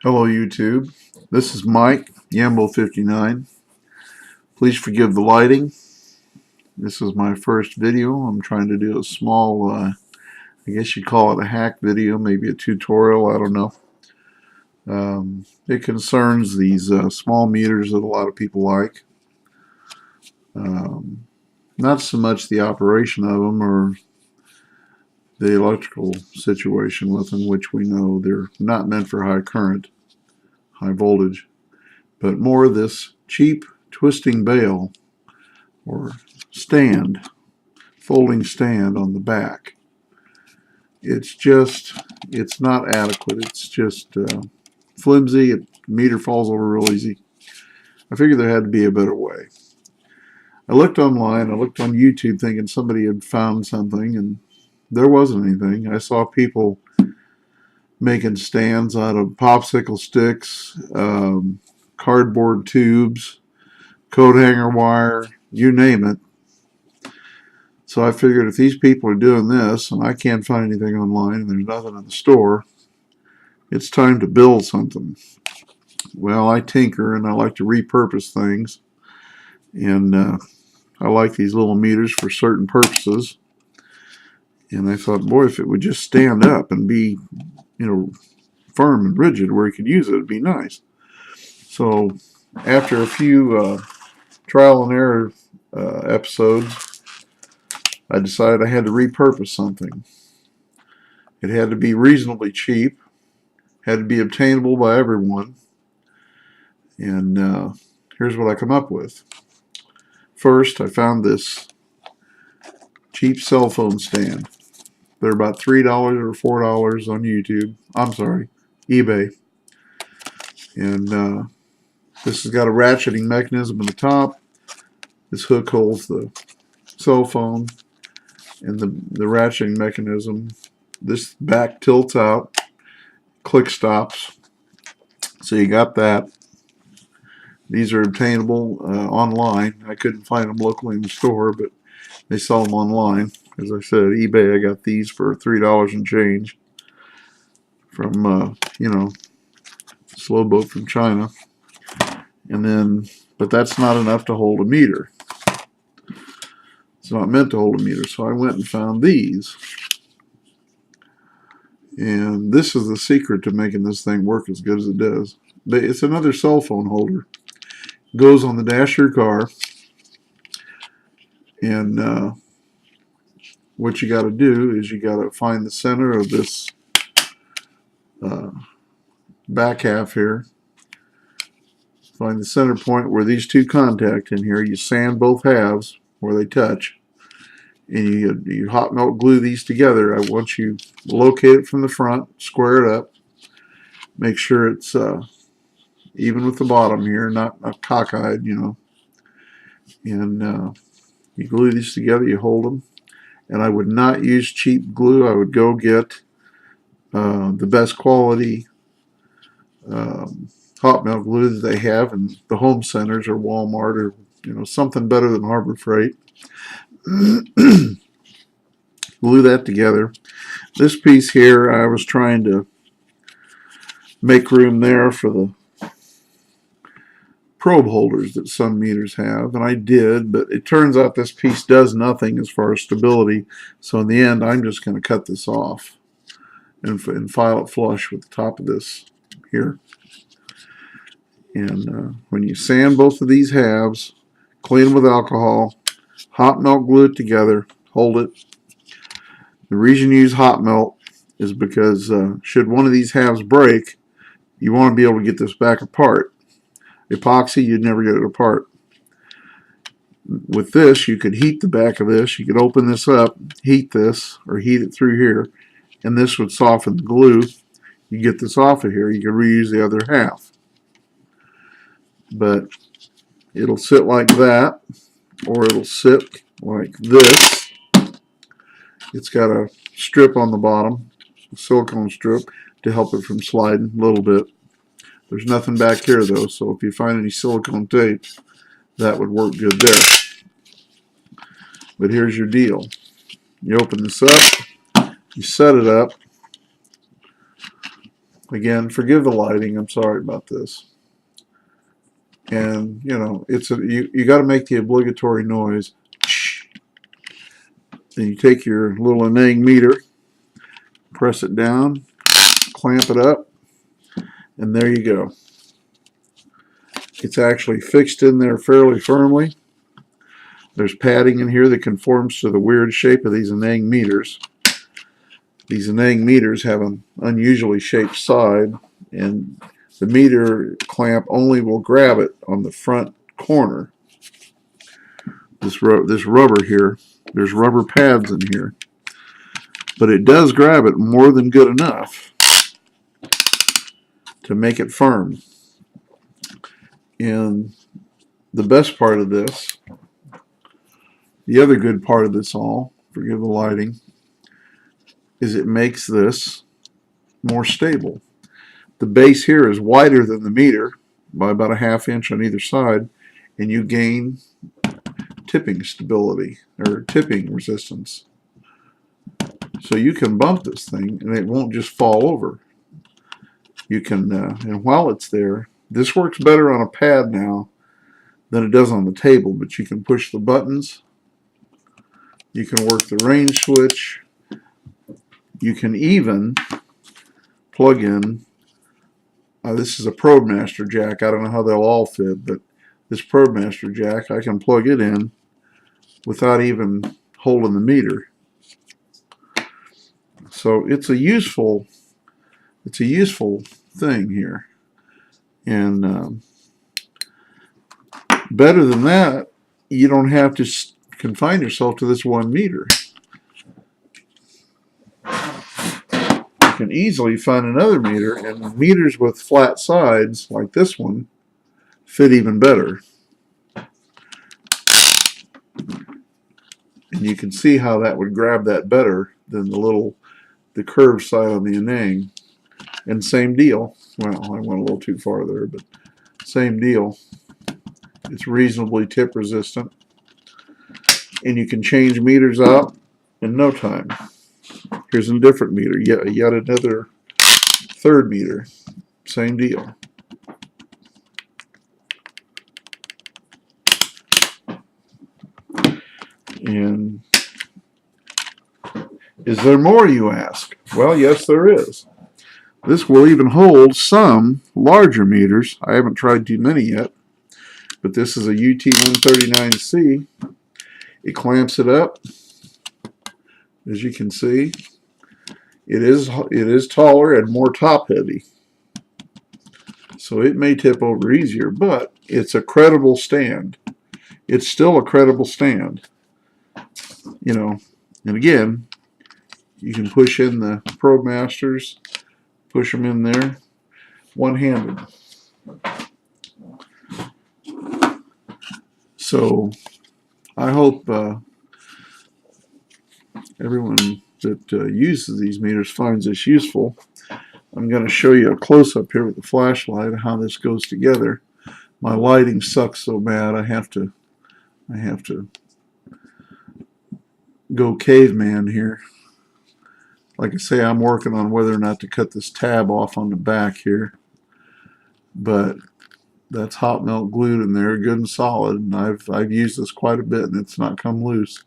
Hello YouTube, this is Mike, Yambo59. Please forgive the lighting. This is my first video. I'm trying to do a small, I guess you'd call it a hack video, maybe a tutorial, I don't know. It concerns these small meters that a lot of people like. Not so much the operation of them or the electrical situation with them, which we know they're not meant for high current, high voltage, but more this cheap twisting bail or stand, folding stand on the back. It's not adequate. It's just flimsy. Meter falls over real easy. I figured there had to be a better way. I looked online, I looked on YouTube thinking somebody had found something, and there wasn't anything. I saw people making stands out of popsicle sticks, cardboard tubes, coat hanger wire, you name it. So I figured if these people are doing this and I can't find anything online and there's nothing in the store, it's time to build something. Well, I tinker and I like to repurpose things, and I like these little meters for certain purposes. And I thought, boy, if it would just stand up and be, firm and rigid where you could use it, it'd be nice. So after a few trial and error episodes, I decided I had to repurpose something. It had to be reasonably cheap, had to be obtainable by everyone, and here's what I come up with. First, I found this cheap cell phone stand. They're about $3 or $4 on YouTube. I'm sorry, eBay. And this has got a ratcheting mechanism in the top. This hook holds the cell phone, and the ratcheting mechanism. This back tilts out, click stops. So you got that. These are obtainable online. I couldn't find them locally in the store, but they sell them online. As I said, eBay, I got these for $3 and change from, slow boat from China. And then, but that's not enough to hold a meter. It's not meant to hold a meter. So I went and found these. And this is the secret to making this thing work as good as it does. It's another cell phone holder. It goes on the dash of your car. And what you got to do is you got to find the center of this back half here. Find the center point where these two contact in here. You sand both halves where they touch, and you hot melt glue these together. Once you locate it from the front, square it up, make sure it's even with the bottom here, not cockeyed, and you glue these together. You hold them. And I would not use cheap glue. I would go get the best quality hot melt glue that they have in the home centers or Walmart or something better than Harbor Freight. Glue that together. This piece here, I was trying to make room there for the probe holders that some meters have, and I did, but it turns out this piece does nothing as far as stability, so in the end I'm just going to cut this off and file it flush with the top of this here. And when you sand both of these halves, clean them with alcohol, hot melt glue it together, hold it. The reason you use hot melt is because should one of these halves break, you want to be able to get this back apart. Epoxy, you'd never get it apart. With this, you could heat the back of this. You could open this up, heat this, or heat it through here, and this would soften the glue. You get this off of here, you can reuse the other half. But it'll sit like that, or it'll sit like this. It's got a strip on the bottom, a silicone strip, to help it from sliding a little bit. There's nothing back here though, so if you find any silicone tape, that would work good there. But here's your deal. You open this up, you set it up, Again, forgive the lighting. I'm sorry about this. And you know, you got to make the obligatory noise. Then you take your little Aneng meter, press it down, clamp it up, and there you go. It's actually fixed in there fairly firmly. There's padding in here that conforms to the weird shape of these Aneng meters. These Aneng meters have an unusually shaped side, and the meter clamp only will grab it on the front corner. This rubber here, there's rubber pads in here, but it does grab it more than good enough to make it firm. And the best part of this, the other good part of this all, forgive the lighting, is it makes this more stable. The base here is wider than the meter by about a ½ inch on either side, and you gain tipping stability or tipping resistance. So you can bump this thing and it won't just fall over. You can, and while it's there, this works better on a pad now than it does on the table, but you can push the buttons, you can work the range switch, you can even plug in, this is a ProbeMaster jack. I don't know how they'll all fit, but this ProbeMaster jack, I can plug it in without even holding the meter. So it's a useful thing here. And better than that, you don't have to confine yourself to this one meter. You can easily find another meter, and meters with flat sides like this one fit even better. And you can see how that would grab that better than the curved side on the Aneng. And same deal. Well, I went a little too far there, but same deal. It's reasonably tip resistant. And you can change meters out in no time. Here's a different meter, yet another third meter. Same deal. And is there more, you ask? Well, yes, there is. This will even hold some larger meters. I haven't tried too many yet, but this is a UT139C. It clamps it up. As you can see, it is taller and more top heavy, so it may tip over easier, but it's a credible stand. It's still a credible stand, you know. And again, you can push in the ProbeMasters, push them in there one-handed. So I hope everyone that uses these meters finds this useful. I'm going to show you a close-up here with the flashlight of how this goes together. My lighting sucks so bad I have to go caveman here. Like I say, I'm working on whether or not to cut this tab off on the back here, but that's hot melt glued in there, good and solid, and I've used this quite a bit and it's not come loose.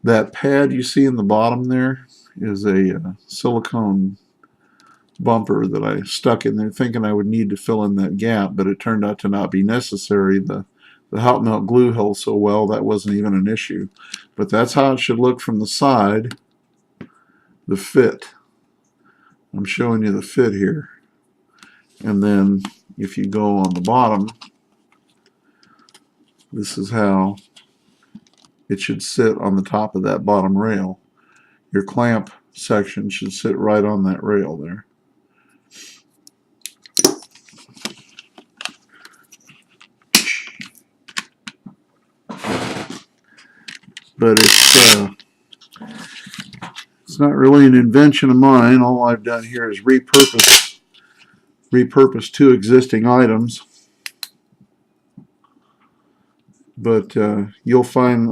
That pad you see in the bottom there is a silicone bumper that I stuck in there thinking I would need to fill in that gap, but it turned out to not be necessary. The hot melt glue held so well that wasn't even an issue. But that's how it should look from the side. The fit. I'm showing you the fit here. And then if you go on the bottom, this is how it should sit on the top of that bottom rail. Your clamp section should sit right on that rail there. But it's not really an invention of mine. All I've done here is repurpose 2 existing items. But you'll find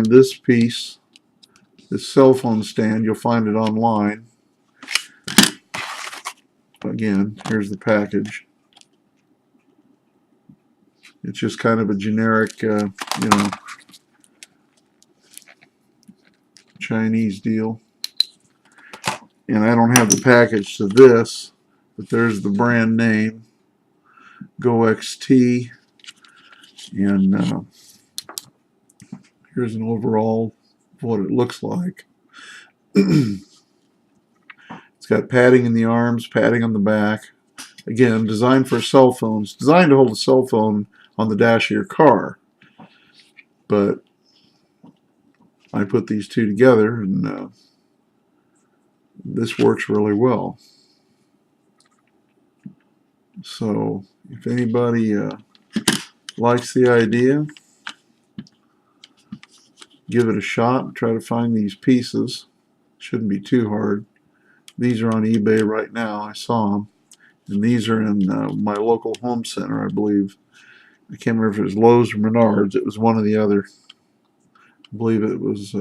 this piece, this cell phone stand, you'll find it online. again, here's the package. It's just kind of a generic, you know, Chinese deal. And I don't have the package to this, but there's the brand name, Go XT, and here's an overall of what it looks like. It's got padding in the arms, padding on the back. Again, designed for cell phones, designed to hold a cell phone on the dash of your car. But I put these two together, and this works really well. So if anybody likes the idea, give it a shot. Try to find these pieces. Shouldn't be too hard. These are on eBay right now. I saw them. And these are in my local home center, I believe. I can't remember if it was Lowe's or Menards. It was one or the other. I believe it was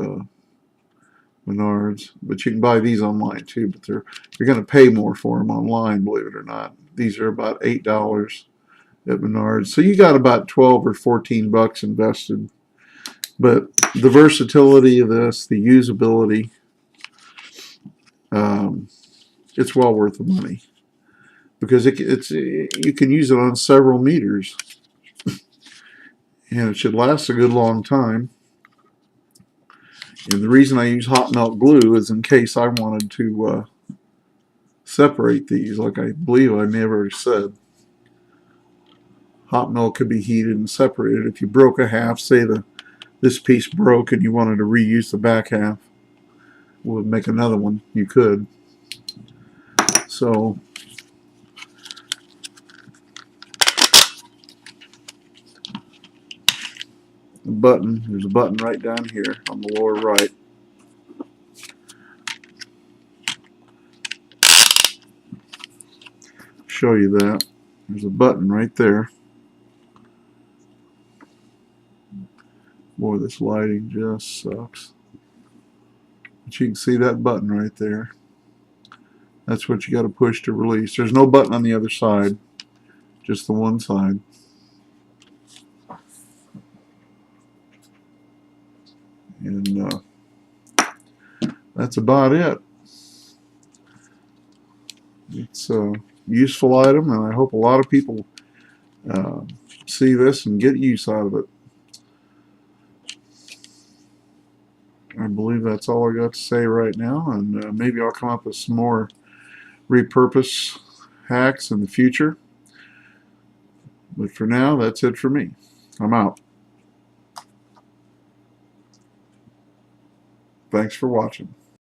Menards. But you can buy these online too. But you're going to pay more for them online, believe it or not. These are about $8 at Menards. So you got about 12 or 14 bucks invested. But the versatility of this, the usability, it's well worth the money. Because you can use it on several meters. And it should last a good long time. And the reason I use hot melt glue is in case I wanted to separate these, like I believe I may have already said. Hot melt could be heated and separated. If you broke a half, say this piece broke and you wanted to reuse the back half, would make another one, you could. So the button, there's a button right down here on the lower right. Show you that. There's a button right there. Boy, this lighting just sucks. But you can see that button right there. That's what you got to push to release. There's no button on the other side, just the one side. And that's about it. It's a useful item, and I hope a lot of people see this and get use out of it. I believe that's all I got to say right now, and maybe I'll come up with some more repurpose hacks in the future. But for now, that's it for me. I'm out. Thanks for watching.